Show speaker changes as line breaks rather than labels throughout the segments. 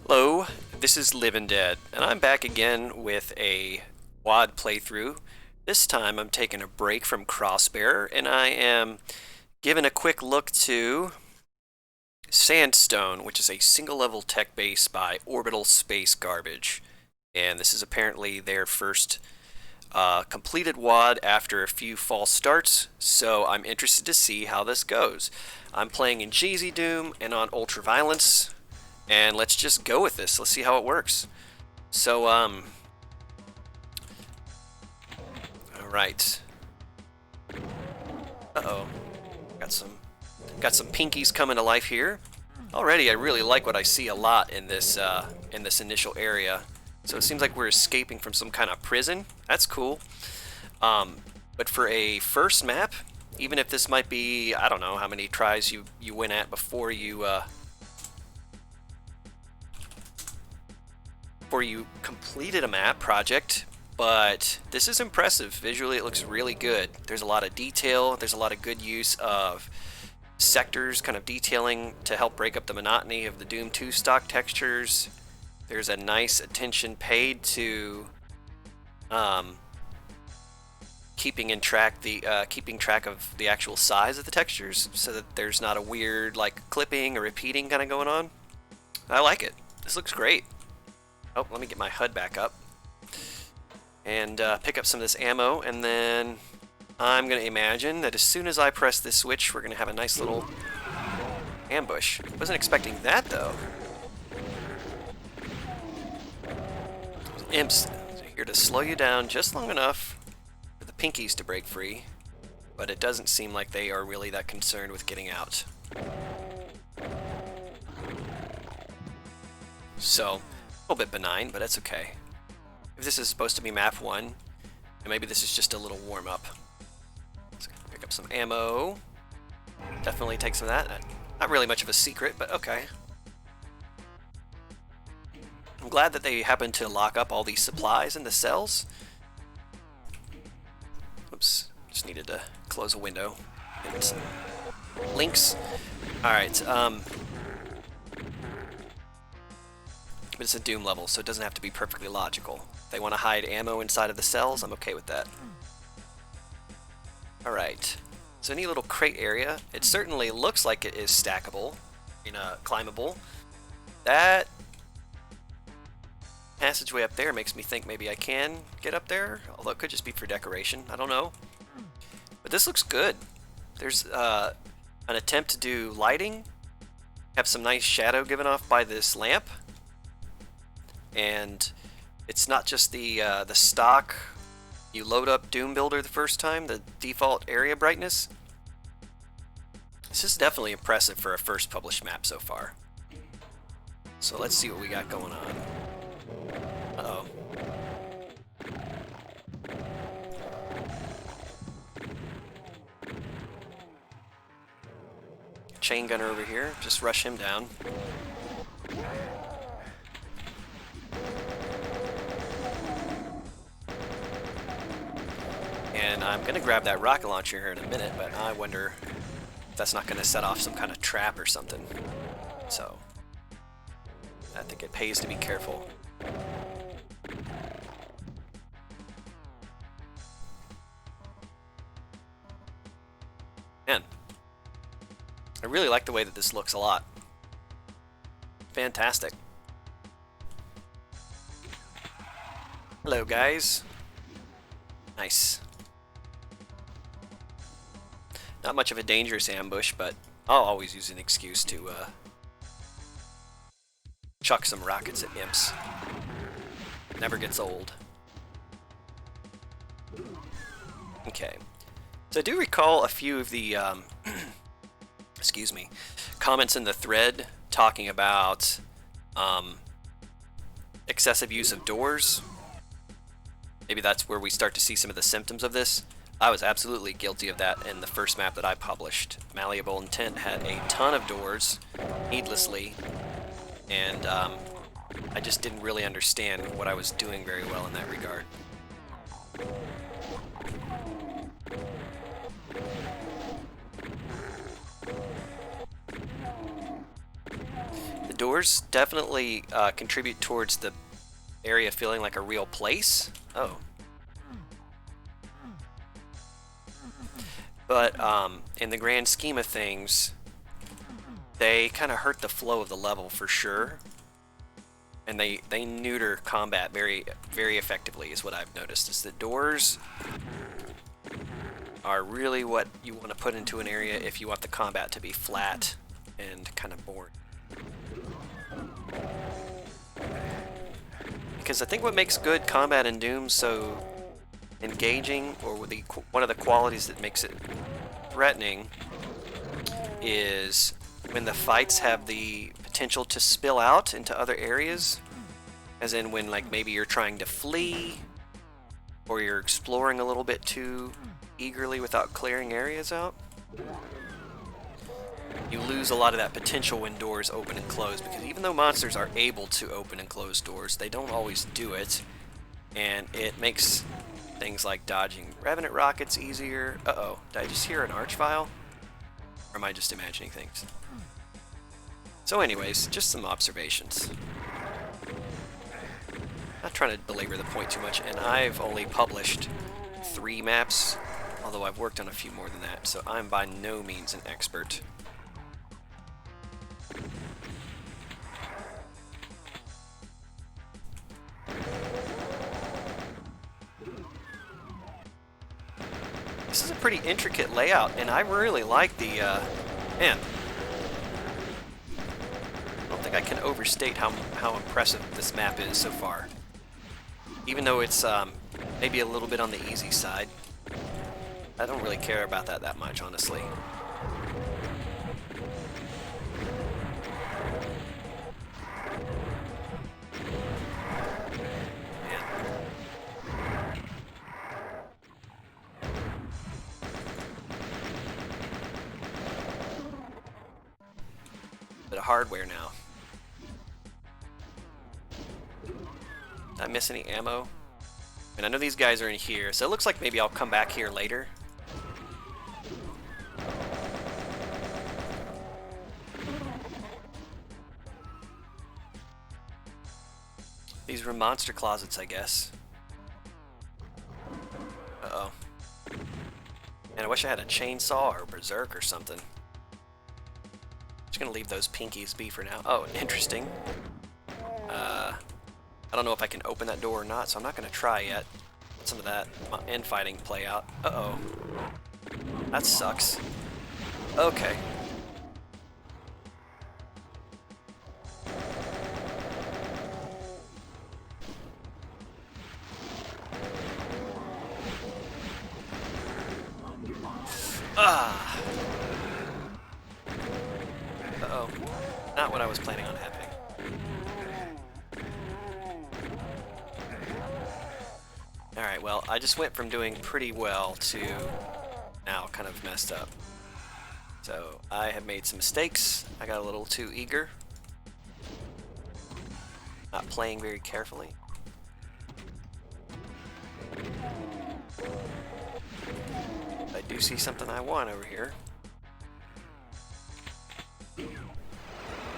Hello, this is Living Dead, and I'm back again with a WAD playthrough. This time I'm taking a break from Crossbear, and I am giving a quick look to SANDSTONE, which is a single-level tech base by OrbitalSpaceGarbage. And this is apparently their first completed WAD after a few false starts, so I'm interested to see how this goes. I'm playing in Jeezy Doom and on Ultraviolence. And let's just go with this. Let's see how it works. So, all right. Uh-oh. Got some pinkies coming to life here. Already, I really like what I see a lot in this initial area. So it seems like we're escaping from some kind of prison. That's cool. But for a first map, even if this might be, I don't know how many tries you went at before you completed a map project, but this is impressive. Visually, it looks really good. There's a lot of detail. There's a lot of good use of sectors kind of detailing to help break up the monotony of the Doom 2 stock textures. There's a nice attention paid to keeping track of the actual size of the textures so that there's not a weird like clipping or repeating kind of going on. I like it. This looks great. Oh, let me get my HUD back up and pick up some of this ammo, and then I'm going to imagine that as soon as I press this switch, we're going to have a nice little ambush. Wasn't expecting that, though. Imps are here to slow you down just long enough for the pinkies to break free, but it doesn't seem like they are really that concerned with getting out. So, a little bit benign, but that's okay. If this is supposed to be map 1, and maybe this is just a little warm-up. Let's pick up some ammo. Definitely take some of that. Not really much of a secret, but okay. I'm glad that they happened to lock up all these supplies in the cells. Oops, just needed to close a window. Get some links. Alright, but it's a Doom level, so it doesn't have to be perfectly logical. If they want to hide ammo inside of the cells, I'm okay with that. Alright, so a neat little crate area. It certainly looks like it is stackable, climbable. That passageway up there makes me think maybe I can get up there, although it could just be for decoration. I don't know. But this looks good. There's an attempt to do lighting. Have some nice shadow given off by this lamp. And it's not just the stock, you load up Doom Builder the first time, the default area brightness. This is definitely impressive for a first published map so far. So let's see what we got going on. Uh-oh. Chain gunner over here, just rush him down. And I'm going to grab that rocket launcher here in a minute, but I wonder if that's not going to set off some kind of trap or something. So, I think it pays to be careful. Man, I really like the way that this looks a lot. Fantastic. Hello, guys. Nice. Not much of a dangerous ambush, but I'll always use an excuse to chuck some rockets at imps. Never gets old. Okay. So I do recall a few of the excuse me, comments in the thread talking about excessive use of doors. Maybe that's where we start to see some of the symptoms of this. I was absolutely guilty of that in the first map that I published. Malleable Intent had a ton of doors, needlessly, and I just didn't really understand what I was doing very well in that regard. doors definitely contribute towards the area feeling like a real place. Oh. But in the grand scheme of things, they kind of hurt the flow of the level for sure. And they neuter combat very, very effectively is what I've noticed. Is that doors are really what you want to put into an area if you want the combat to be flat and kind of boring. Because I think what makes good combat in Doom so engaging, or one of the qualities that makes it threatening, is when the fights have the potential to spill out into other areas, as in when like maybe you're trying to flee or you're exploring a little bit too eagerly without clearing areas out. You lose a lot of that potential when doors open and close, because even though monsters are able to open and close doors, they don't always do it, and it makes things like dodging Revenant rockets easier. Uh-oh, did I just hear an archvile? Or am I just imagining things? So anyways, just some observations. Not trying to belabor the point too much, and I've only published 3 maps, although I've worked on a few more than that, so I'm by no means an expert. This is a pretty intricate layout, and I really like the, man, I don't think I can overstate how impressive this map is so far. Even though it's maybe a little bit on the easy side, I don't really care about that much, honestly. Bit of hardware now. Did I miss any ammo? And I know these guys are in here, so it looks like maybe I'll come back here later. These were monster closets, I guess. Uh-oh. Man, I wish I had a chainsaw or a berserk or something. Just gonna leave those pinkies be for now. Oh, interesting. I don't know if I can open that door or not, so I'm not gonna try yet. Let some of that infighting play out. Uh-oh. That sucks. Okay. Ah. Uh-oh. Not what I was planning on happening. Alright, well, I just went from doing pretty well to now kind of messed up. So, I have made some mistakes. I got a little too eager. Not playing very carefully. I do see something I want over here.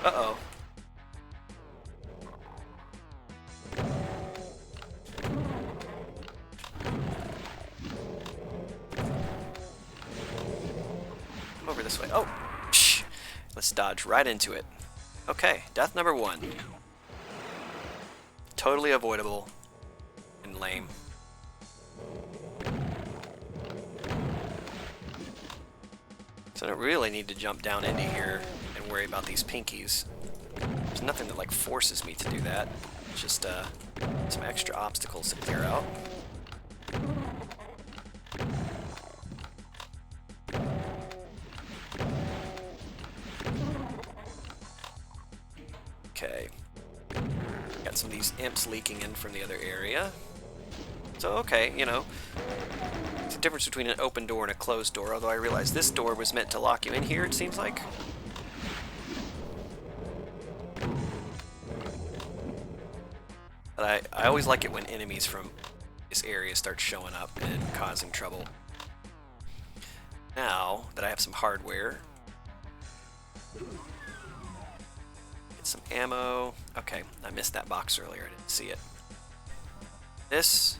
Uh-oh. Come over this way. Oh! Shh. Let's dodge right into it. Okay, death number 1. Totally avoidable and lame. So I don't really need to jump down into here and worry about these pinkies. There's nothing that like forces me to do that. It's just some extra obstacles to clear out. Okay. Got some of these imps leaking in from the other area. So okay, you know, it's a difference between an open door and a closed door, although I realize this door was meant to lock you in here, it seems like. But I always like it when enemies from this area start showing up and causing trouble. Now that I have some hardware, get some ammo. Okay, I missed that box earlier. I didn't see it. This.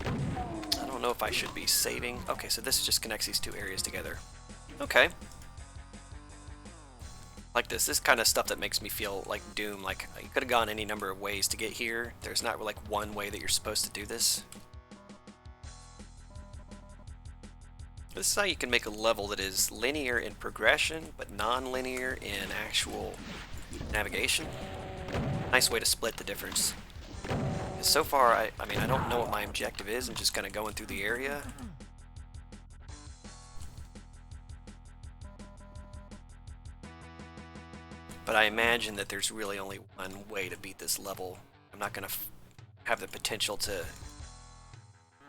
I don't know if I should be saving. Okay, so this just connects these two areas together. Okay. Like this kind of stuff that makes me feel like Doom. Like, you could have gone any number of ways to get here. There's not like one way that you're supposed to do this. This is how you can make a level that is linear in progression, but non-linear in actual navigation. Nice way to split the difference. So far, I mean, I don't know what my objective is. I'm just kind of going through the area. But I imagine that there's really only one way to beat this level. I'm not going to have the potential to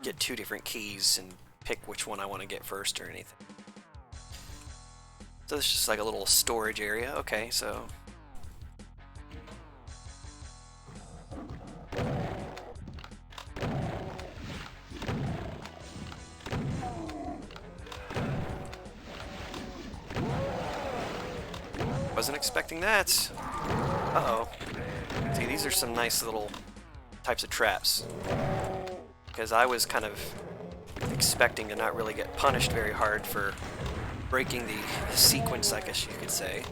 get two different keys and pick which one I want to get first or anything. So this is just like a little storage area. Okay, so... Wasn't expecting that. Uh-oh. See, these are some nice little types of traps. Because I was kind of expecting to not really get punished very hard for breaking the sequence, I guess you could say.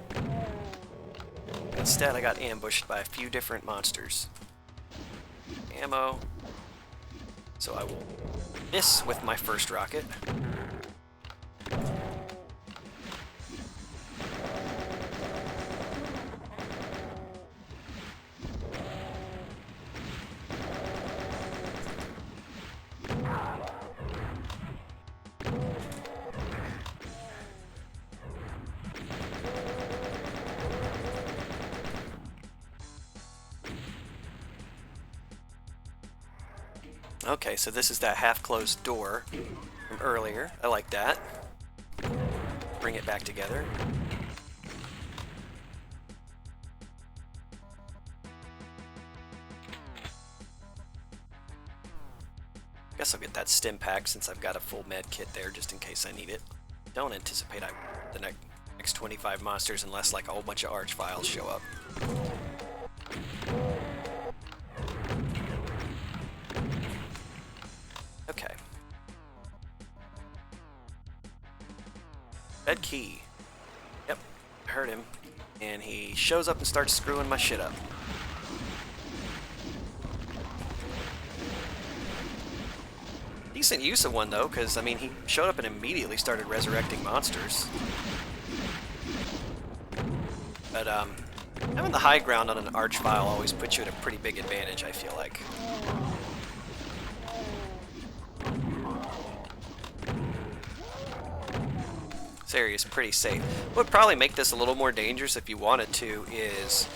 Instead, I got ambushed by a few different monsters. Ammo. So I will miss with my first rocket. Okay, so this is that half-closed door from earlier. I like that. Bring it back together. Guess I'll get that stim pack since I've got a full med kit there just in case I need it. Don't anticipate the next 25 monsters unless like a whole bunch of arch files show up. Okay. Red key. Yep, I heard him. And he shows up and starts screwing my shit up. Decent use of one though, because I mean he showed up and immediately started resurrecting monsters. But having the high ground on an arch file always puts you at a pretty big advantage, I feel like. This area is pretty safe. What would probably make this a little more dangerous if you wanted to is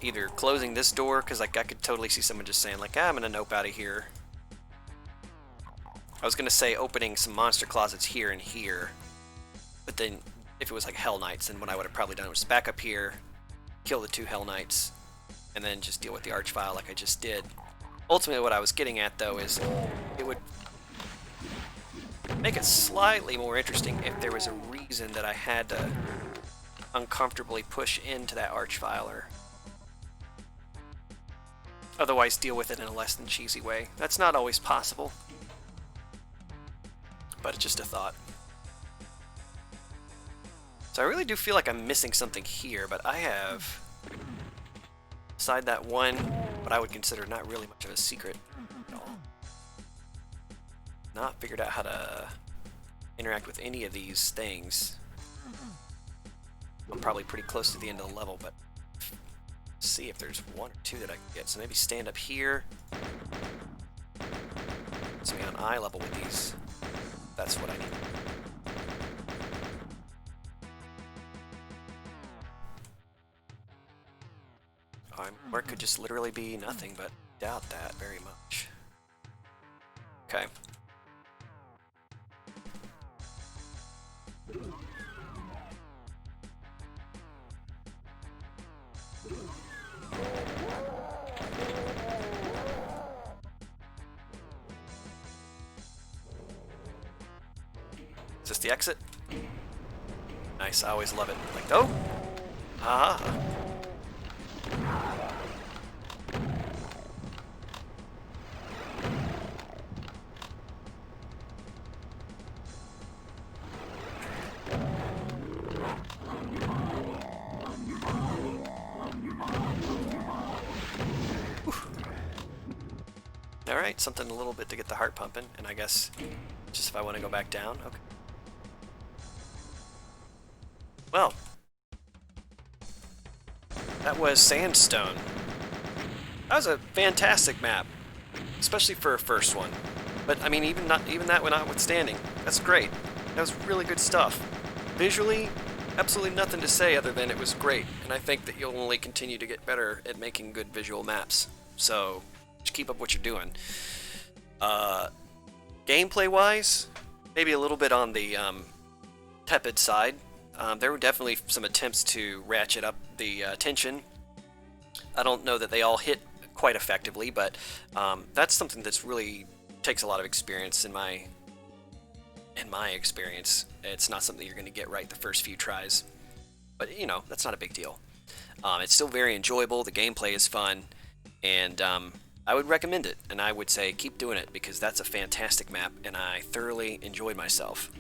either closing this door, because like I could totally see someone just saying like, I'm gonna nope out of here. I was gonna say opening some monster closets here and here, but then if it was like Hell Knights, then what I would have probably done was back up here, kill the two Hell Knights, and then just deal with the arch file like I just did. Ultimately what I was getting at though is it would make it slightly more interesting if there was a reason that I had to uncomfortably push into that arch file, or otherwise deal with it in a less than cheesy way. That's not always possible, but it's just a thought. So I really do feel like I'm missing something here, but I have, beside that one, what I would consider not really much of a secret at all, not figured out how to interact with any of these things. I'm probably pretty close to the end of the level, but see if there's one or two that I can get. So maybe stand up here. Let's be on eye level with these. That's what I need. Or it could just literally be nothing, but doubt that very much. Okay. this the exit? Nice, I always love it. Like, oh! Ah! Alright, something a little bit to get the heart pumping, and I guess just if I want to go back down, okay. Well, that was Sandstone. That was a fantastic map, especially for a first one. But I mean, even that notwithstanding, that's great. That was really good stuff. Visually, absolutely nothing to say other than it was great, and I think that you'll only continue to get better at making good visual maps. So, just keep up what you're doing. Gameplay-wise, maybe a little bit on the tepid side. There were definitely some attempts to ratchet up the tension. I don't know that they all hit quite effectively, but that's something that's really takes a lot of experience in my experience. It's not something you're going to get right the first few tries, but you know, that's not a big deal. It's still very enjoyable. The gameplay is fun, and I would recommend it, and I would say keep doing it because that's a fantastic map, and I thoroughly enjoyed myself.